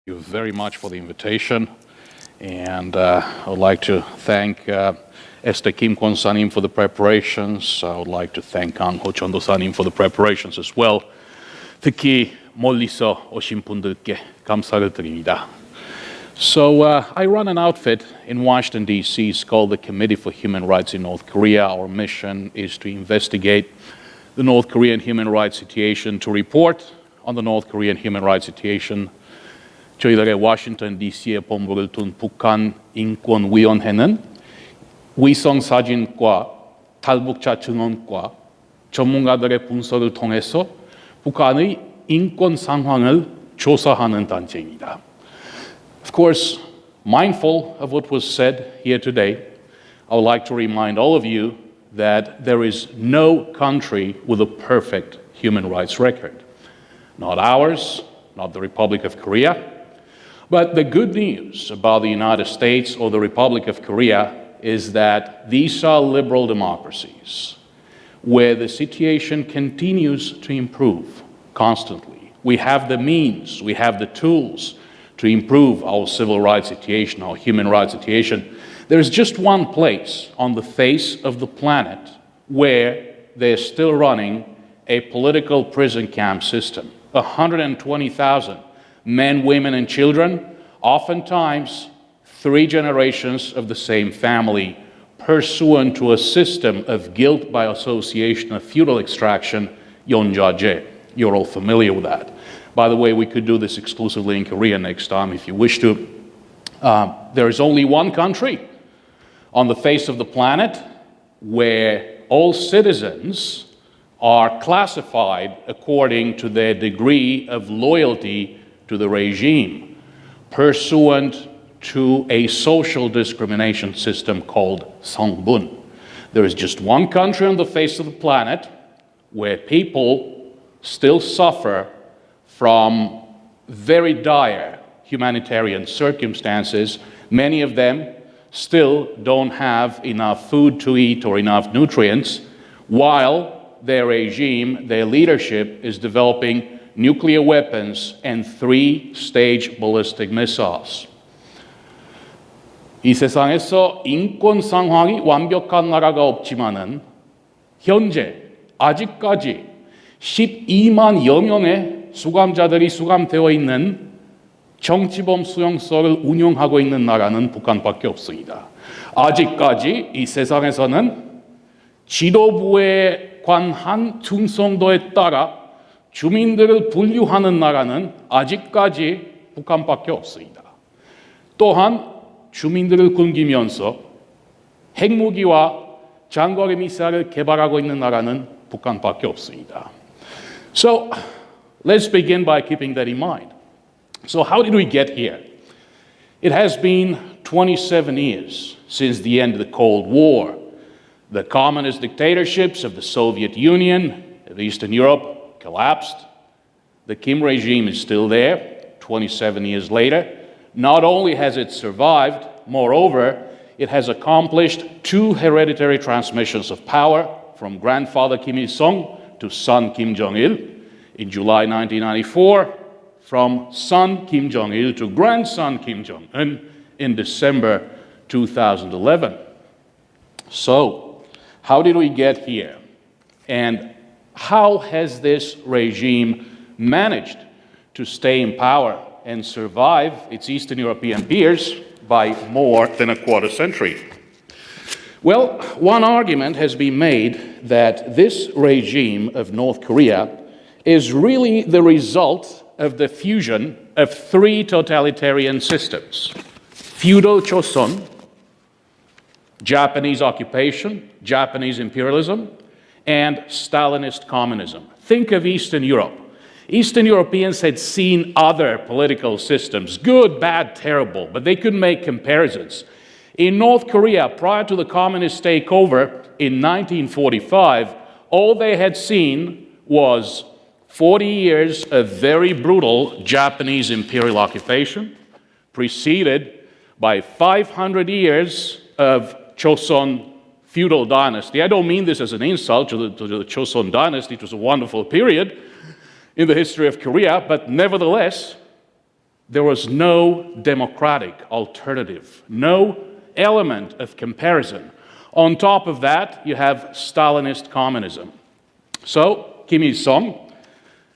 you very much for the invitation, and I would like to thank Esther Kim Kwon-sa님 for the preparations. I would like to thank Kang Ho-chon-do-sa님 for the preparations as well. 특히 멀리서 오신 분들께 감사를 드립니다. So I run an outfit in Washington, D.C. It's called the Committee for Human Rights in North Korea. Our mission is to investigate the North Korean human rights situation, to report on the North Korean human rights situation. 저희들의 워싱턴 DC에 본부를 둔 북한 인권위원회는 위성사진과 탈북자 증언과 전문가들의 분석을 통해서 북한의 인권 상황을 조사하는 단체입니다. Of course, mindful of what was said here today, I would like to remind all of you that there is no country with a perfect human rights record. Not ours, not the Republic of Korea. But the good news about the United States or the Republic of Korea is that these are liberal democracies where the situation continues to improve constantly. We have the means, we have the tools to improve our civil rights situation, our human rights situation. There is just one place on the face of the planet where they're still running a political prison camp system. 120,000 men, women, and children, oftentimes 3 generations of the same family, pursuant to a system of guilt by association of feudal extraction, Yonjaje. You're all familiar with that. By the way, we could do this exclusively in Korean next time if you wish to. There is only one country on the face of the planet where all citizens are classified according to their degree of loyalty to the regime, pursuant to a social discrimination system called Songbun. There is just one country on the face of the planet where people still suffer from very dire humanitarian circumstances. Many of them still don't have enough food to eat or enough nutrients, while their regime, their leadership is developing nuclear weapons and 3-stage ballistic missiles. 이 세상에서 인권 상황이 완벽한 나라가 없지만은 현재 아직까지 12만여 명의 수감자들이 수감되어 있는 정치범 수용소를 운영하고 있는 나라는 북한밖에 없습니다. 아직까지 이 세상에서는 지도부에 관한 충성도에 따라 주민들을 분류하는 나라는 아직까지 북한밖에 없습니다. 또한 주민들을 굶기면서 핵무기와 장거리 미사일을 개발하고 있는 나라는 북한밖에 없습니다. So, let's begin by keeping that in mind. So, how did we get here? It has been 27 years since the end of the Cold War. The communist dictatorships of the Soviet Union, of Eastern Europe, collapsed. The Kim regime is still there, 27 years later. Not only has it survived, moreover, it has accomplished 2 hereditary transmissions of power from grandfather Kim Il-sung to son Kim Jong-il in July 1994, from son Kim Jong-il to grandson Kim Jong-un in December 2011. So, how did we get here? And how has this regime managed to stay in power and survive its Eastern European peers by more than a quarter century? Well, one argument has been made that this regime of North Korea is really the result of the fusion of 3 totalitarian systems: feudal Choson, Japanese occupation, Japanese imperialism, and Stalinist communism. Think of Eastern Europe. Eastern Europeans had seen other political systems, good, bad, terrible, but they couldn't make comparisons. In North Korea, prior to the communist takeover in 1945, all they had seen was 40 years of very brutal Japanese imperial occupation, preceded by 500 years of Choson feudal dynasty. I don't mean this as an insult to the Choson dynasty. It was a wonderful period in the history of Korea, but nevertheless, There was no democratic alternative, no element of comparison. On top of that, you have Stalinist communism. So Kim Il-sung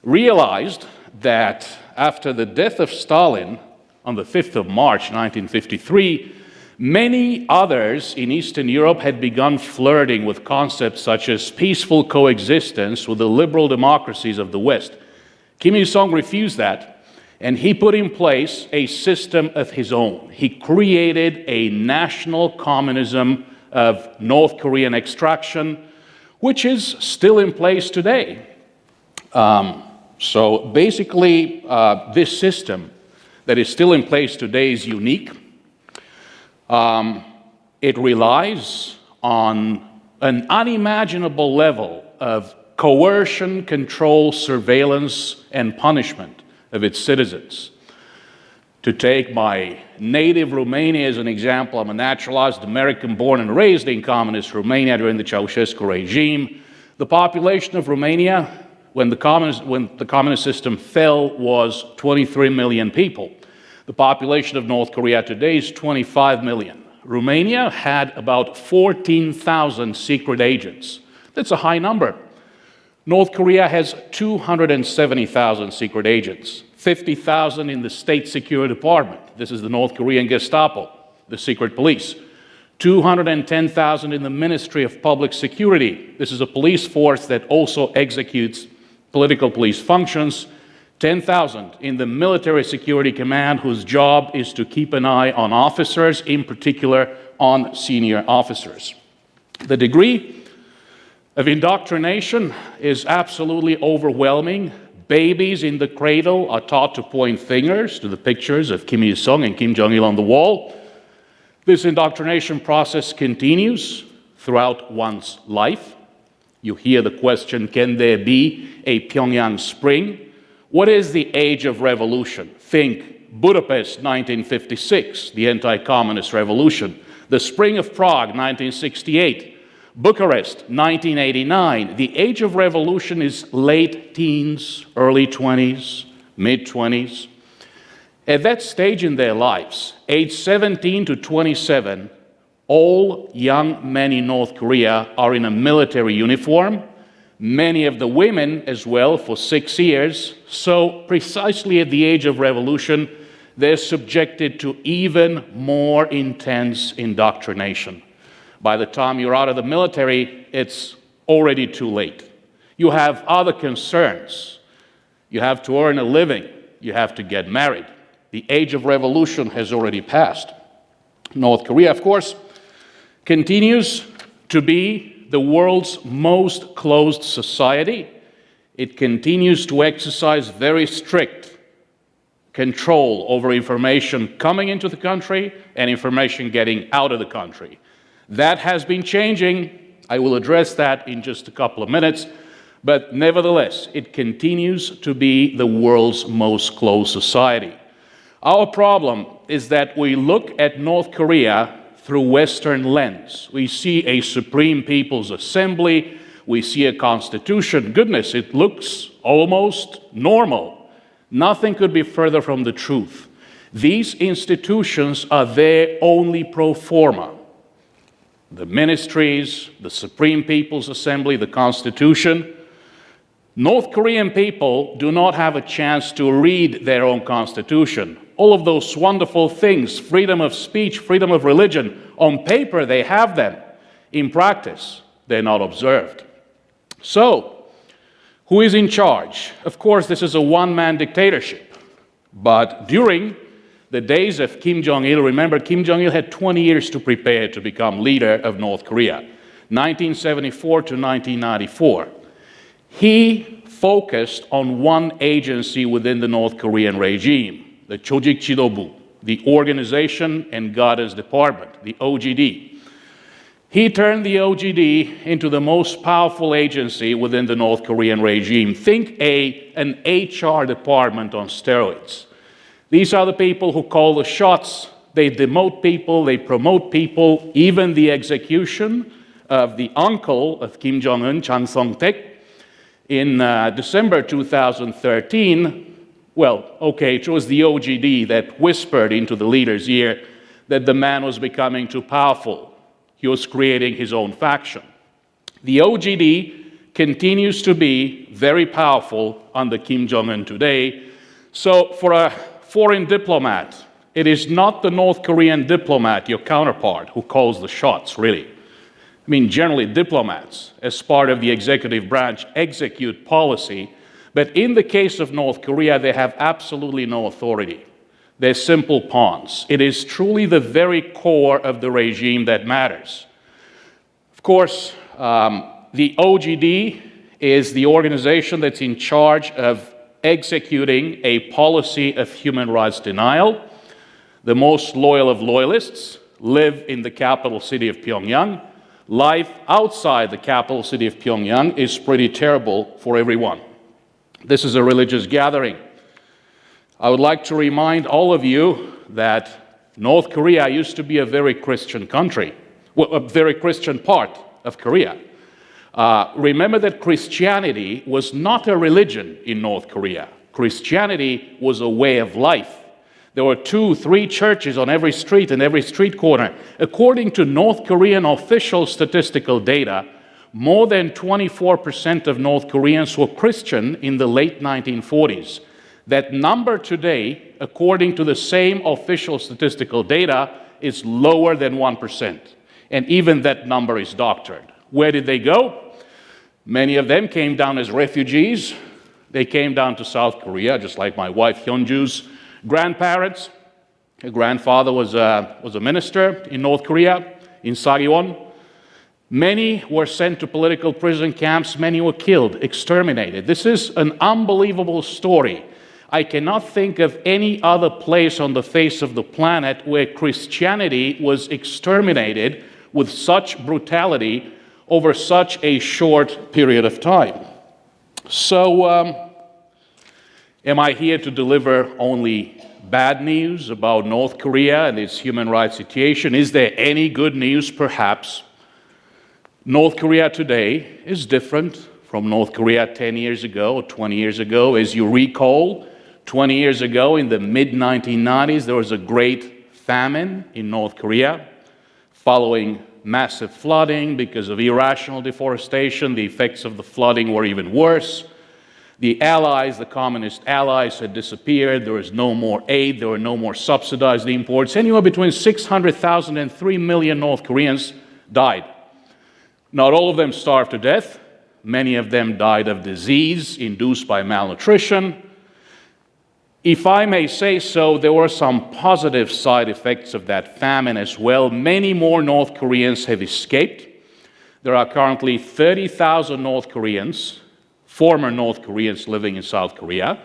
realized that after the death of Stalin on the 5th of March 1953, many others in Eastern Europe had begun flirting with concepts such as peaceful coexistence with the liberal democracies of the West. Kim Il-sung refused that, and he put in place a system of his own. He created a national communism of North Korean extraction, which is still in place today. So basically, this system that is still in place today is unique. It relies on an unimaginable level of coercion, control, surveillance, and punishment of its citizens. To take my native Romania as an example, I'm a naturalized American born and raised in communist Romania during the Ceausescu regime. The population of Romania, when the communist system fell, was 23 million people. The population of North Korea today is 25 million. Romania had about 14,000 secret agents. That's a high number. North Korea has 270,000 secret agents, 50,000 in the State Security Department. This is the North Korean Gestapo, the secret police. 210,000 in the Ministry of Public Security. This is a police force that also executes political police functions. 10,000 in the Military Security Command, whose job is to keep an eye on officers, in particular on senior officers. The degree of indoctrination is absolutely overwhelming. Babies in the cradle are taught to point fingers to the pictures of Kim Il-sung and Kim Jong-il on the wall. This indoctrination process continues throughout one's life. You hear the question, can there be a Pyongyang Spring? What is the age of revolution? Think Budapest, 1956, the anti-communist revolution. The Spring of Prague, 1968. Bucharest, 1989. The age of revolution is late teens, early 20s, mid-20s. At that stage in their lives, age 17 to 27, all young men in North Korea are in a military uniform. Many of the women as well for 6 years. So precisely at the age of revolution, they're subjected to even more intense indoctrination. By the time you're out of the military, it's already too late. You have other concerns. You have to earn a living. You have to get married. The age of revolution has already passed. North Korea, of course, continues to be the world's most closed society. It continues to exercise very strict control over information coming into the country and information getting out of the country. That has been changing. I will address that in just a couple of minutes. But nevertheless, it continues to be the world's most closed society. Our problem is that we look at North Korea through Western lens. We see a Supreme People's Assembly. We see a constitution. Goodness, it looks almost normal. Nothing could be further from the truth. These institutions are there only pro forma. The ministries, the Supreme People's Assembly, the Constitution. North Korean people do not have a chance to read their own constitution. All of those wonderful things, freedom of speech, freedom of religion, on paper they have them. In practice, they're not observed. So, who is in charge? Of course, this is a one-man dictatorship. But during the days of Kim Jong-il, remember, Kim Jong-il had 20 years to prepare to become leader of North Korea, 1974 to 1994. He focused on one agency within the North Korean regime, the Chojik Jidobu, the Organization and Guidance Department, the OGD. He turned the OGD into the most powerful agency within the North Korean regime. Think an HR department on steroids. These are the people who call the shots. They demote people, they promote people. Even the execution of the uncle of Kim Jong-un, Chan Song-taek, in December 2013, Well, okay, it was the OGD that whispered into the leader's ear that the man was becoming too powerful. He was creating his own faction. The OGD continues to be very powerful under Kim Jong-un today. So for a foreign diplomat, it is not the North Korean diplomat, your counterpart, who calls the shots, really. I mean, generally diplomats, as part of the executive branch, execute policy, but in the case of North Korea, they have absolutely no authority. They're simple pawns. It is truly the very core of the regime that matters. Of course, the OGD is the organization that's in charge of executing a policy of human rights denial. The most loyal of loyalists live in the capital city of Pyongyang. Life outside the capital city of Pyongyang is pretty terrible for everyone. This is a religious gathering. I would like to remind all of you that North Korea used to be a very Christian country, well, a very Christian part of Korea. Remember that Christianity was not a religion in North Korea. Christianity was a way of life. There were 2, 3 churches on every street and every street corner. According to North Korean official statistical data, more than 24% of North Koreans were Christian in the late 1940s. That number today, according to the same official statistical data, is lower than 1%. And even that number is doctored. Where did they go? Many of them came down as refugees. They came down to South Korea, just like my wife Hyunju's grandparents. Her grandfather was a minister in North Korea, in Sariwon. Many were sent to political prison camps. Many were killed, exterminated. This is an unbelievable story. I cannot think of any other place on the face of the planet where Christianity was exterminated with such brutality over such a short period of time. So, am I here to deliver only bad news about North Korea and its human rights situation? Is there any good news? Perhaps. North Korea today is different from North Korea 10 years ago or 20 years ago. As you recall, 20 years ago in the mid-1990s, there was a great famine in North Korea following massive flooding because of irrational deforestation. The effects of the flooding were even worse. The allies, the communist allies, had disappeared. There was no more aid. There were no more subsidized imports. Anywhere between 600,000 and 3 million North Koreans died. Not all of them starved to death. Many of them died of disease induced by malnutrition. If I may say so, there were some positive side effects of that famine as well. Many more North Koreans have escaped. There are currently 30,000 North Koreans, former North Koreans living in South Korea.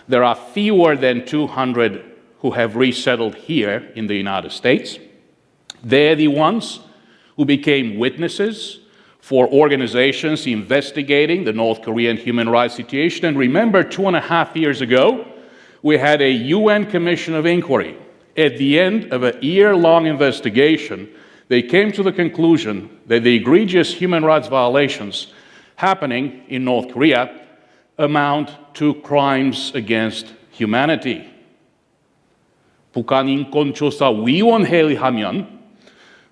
There are fewer than 200 who have resettled here in the United States. They're the ones who became witnesses for organizations investigating the North Korean human rights situation. And remember, 2.5 years ago, we had a UN Commission of Inquiry. At the end of a year-long investigation, they came to the conclusion that the egregious human rights violations happening in North Korea amount to crimes against humanity. 북한인권조사위원회에 하면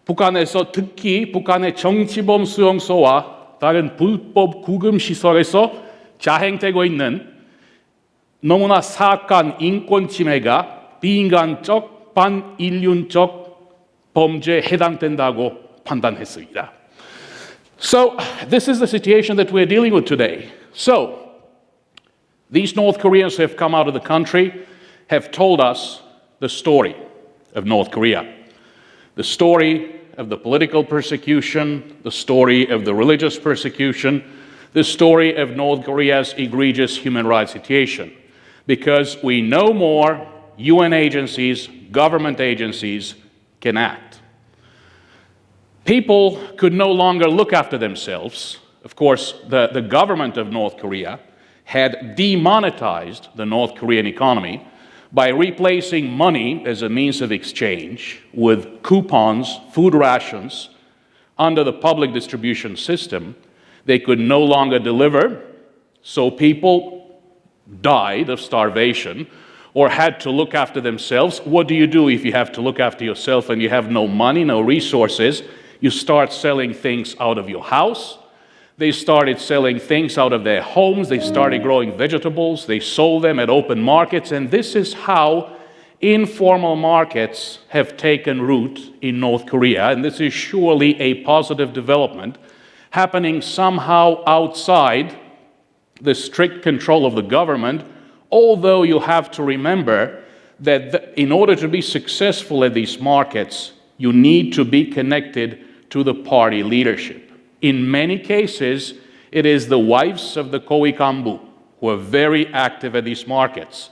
북한에서 특히 북한의 정치범 수용소와 다른 불법 구금시설에서 자행되고 있는 너무나 사악한 인권 침해가 비인간적, 반인륜적 범죄에 해당된다고 판단했습니다. So, this is the situation that we're dealing with today. So, these North Koreans who have come out of the country have told us the story of North Korea. The story of the political persecution, the story of the religious persecution, the story of North Korea's egregious human rights situation. Because we know more, UN agencies, government agencies can act. People could no longer look after themselves. Of course, the government of North Korea had demonetized the North Korean economy by replacing money as a means of exchange with coupons, food rations, under the public distribution system. They could no longer deliver, so people died of starvation or had to look after themselves. What do you do if you have to look after yourself and you have no money, no resources? You start selling things out of your house. They started selling things out of their homes. They started growing vegetables. They sold them at open markets. And this is how informal markets have taken root in North Korea. And this is surely a positive development happening somehow outside the strict control of the government, although you have to remember that in order to be successful at these markets, you need to be connected to the party leadership. In many cases, it is the wives of the Koikambu who are very active at these markets.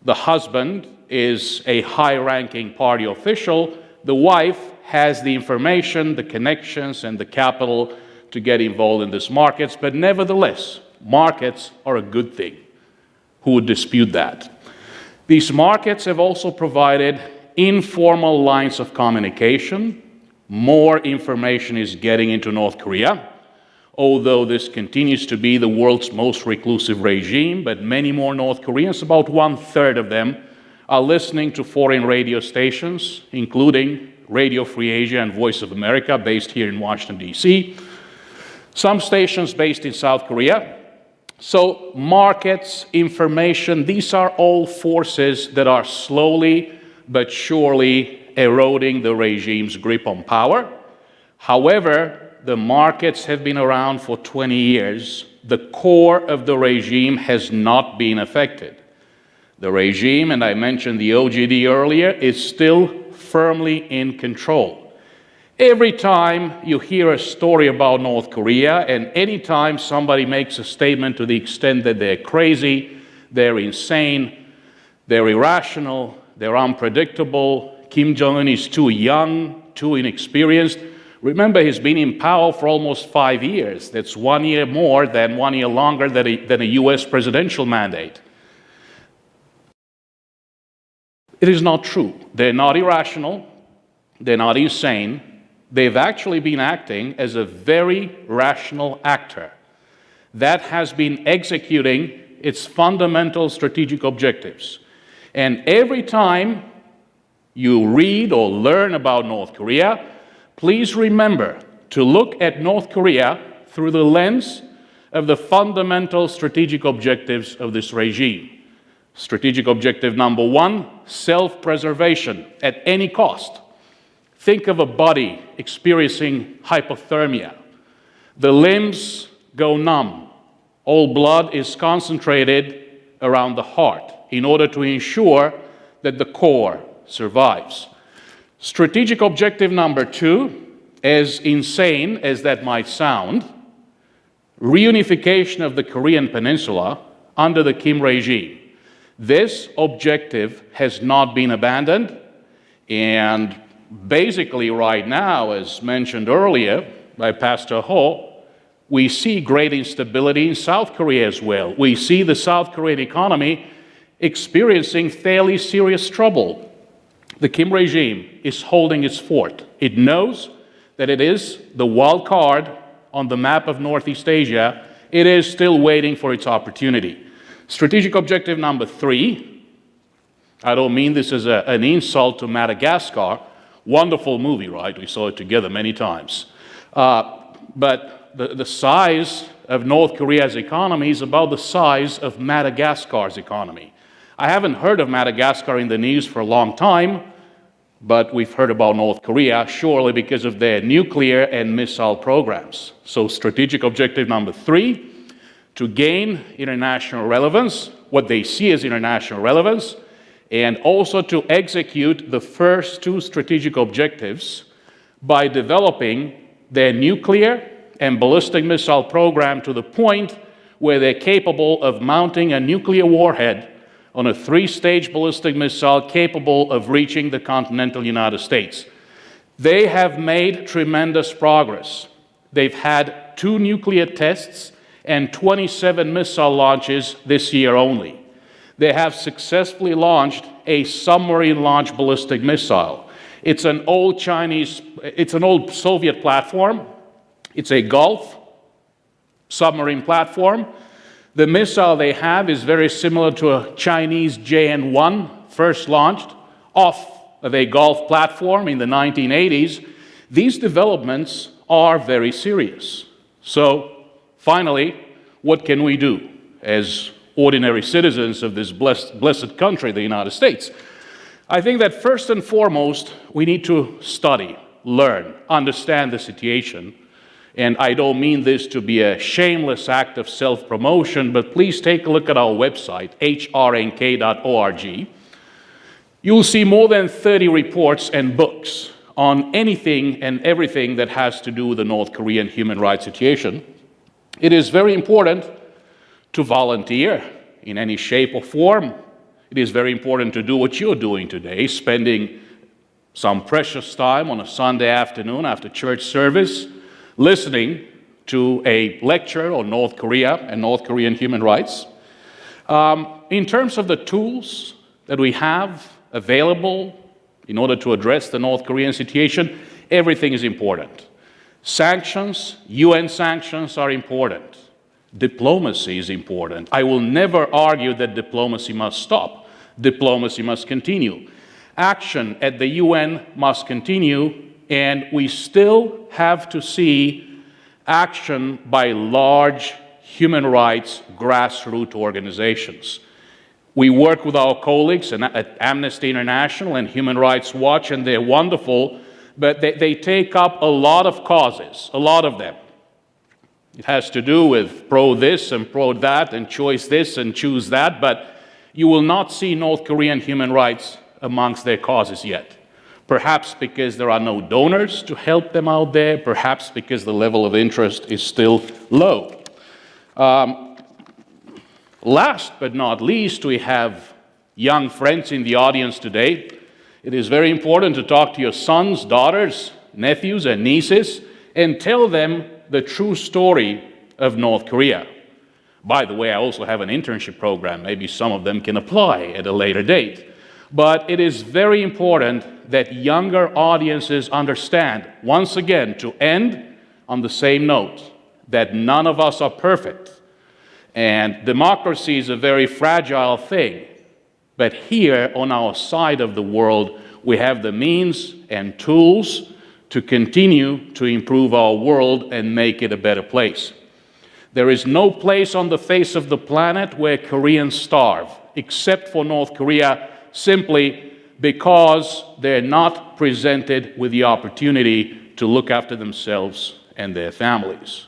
The husband is a high-ranking party official. The wife has the information, the connections, and the capital to get involved in these markets. But nevertheless, markets are a good thing. Who would dispute that? These markets have also provided informal lines of communication. More information is getting into North Korea, although this continues to be the world's most reclusive regime, but many more North Koreans, about 1/3 of them, are listening to foreign radio stations, including Radio Free Asia and Voice of America, based here in Washington, D.C., some stations based in South Korea. So markets, information, these are all forces that are slowly but surely eroding the regime's grip on power. However, the markets have been around for 20 years. The core of the regime has not been affected. The regime, and I mentioned the OGD earlier, is still firmly in control. Every time you hear a story about North Korea, and any time somebody makes a statement to the extent that they're crazy, they're insane, they're irrational, they're unpredictable, Kim Jong-un is too young, too inexperienced. Remember, he's been in power for almost 5 years. That's 1 year more than 1 year longer than a US presidential mandate. It is not true. They're not irrational. They're not insane. They've actually been acting as a very rational actor that has been executing its fundamental strategic objectives. And every time you read or learn about North Korea, please remember to look at North Korea through the lens of the fundamental strategic objectives of this regime. Strategic objective number 1, self-preservation at any cost. Think of a body experiencing hypothermia. The limbs go numb. All blood is concentrated around the heart in order to ensure that the core survives. Strategic objective number 2, as insane as that might sound, reunification of the Korean Peninsula under the Kim regime. This objective has not been abandoned, and basically right now, as mentioned earlier by Pastor Ho, we see great instability in South Korea as well. We see the South Korean economy experiencing fairly serious trouble. The Kim regime is holding its fort. It knows that it is the wild card on the map of Northeast Asia. It is still waiting for its opportunity. Strategic objective number 3, I don't mean this as an insult to Madagascar. Wonderful movie, right? We saw it together many times. But the size of North Korea's economy is about the size of Madagascar's economy. I haven't heard of Madagascar in the news for a long time, but we've heard about North Korea, surely because of their nuclear and missile programs. So strategic objective number 3, to gain international relevance, what they see as international relevance, and also to execute the first 2 strategic objectives by developing their nuclear and ballistic missile program to the point where they're capable of mounting a nuclear warhead on a 3-stage ballistic missile capable of reaching the continental United States. They have made tremendous progress. They've had 2 nuclear tests and 27 missile launches this year only. They have successfully launched a submarine-launched ballistic missile. It's an old Soviet platform. It's a Gulf submarine platform. The missile they have is very similar to a Chinese JN-1, first launched off of a Gulf platform in the 1980s. These developments are very serious. So, finally, what can we do as ordinary citizens of this blessed country, the United States? I think that first and foremost, we need to study, learn, understand the situation. And I don't mean this to be a shameless act of self-promotion, but please take a look at our website, HRNK.org. You'll see more than 30 reports and books on anything and everything that has to do with the North Korean human rights situation. It is very important to volunteer in any shape or form. It is very important to do what you're doing today, spending some precious time on a Sunday afternoon after church service, listening to a lecture on North Korea and North Korean human rights. In terms of the tools that we have available in order to address the North Korean situation, everything is important. Sanctions, UN sanctions are important. Diplomacy is important. I will never argue that diplomacy must stop. Diplomacy must continue. Action at the UN must continue, and we still have to see action by large human rights grassroots organizations. We work with our colleagues at Amnesty International and Human Rights Watch, and they're wonderful, but they take up a lot of causes, a lot of them. It has to do with pro this and pro that and choice this and choose that, but you will not see North Korean human rights amongst their causes yet. Perhaps because there are no donors to help them out there, perhaps because the level of interest is still low. Last but not least, we have young friends in the audience today. It is very important to talk to your sons, daughters, nephews, and nieces and tell them the true story of North Korea. By the way, I also have an internship program. Maybe some of them can apply at a later date. But it is very important that younger audiences understand, once again, to end on the same note, that none of us are perfect. And democracy is a very fragile thing. But here on our side of the world, we have the means and tools to continue to improve our world and make it a better place. There is no place on the face of the planet where Koreans starve, except for North Korea, simply because they're not presented with the opportunity to look after themselves and their families.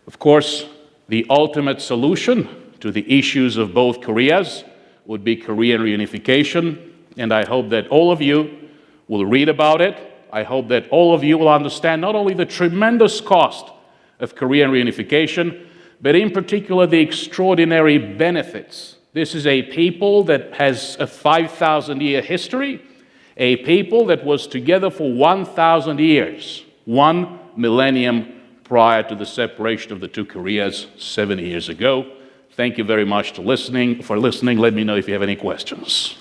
Of course, the ultimate solution to the issues of both Koreas would be Korean reunification, and I hope that all of you will read about it. I hope that all of you will understand not only the tremendous cost of Korean reunification, but in particular the extraordinary benefits. This is a people that has a 5,000-year history, a people that was together for 1,000 years, 1 millennium prior to the separation of the two Koreas 70 years ago. Thank you very much for listening. Let me know if you have any questions.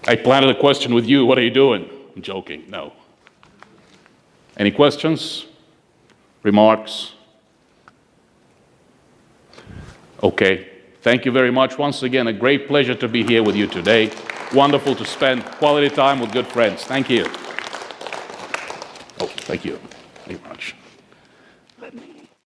I planted a question with you. What are you doing? I'm joking. No. Any questions? Remarks? Okay. Thank you very much. Once again, a great pleasure to be here with you today. Wonderful to spend quality time with good friends. Thank you. Oh, thank you very much.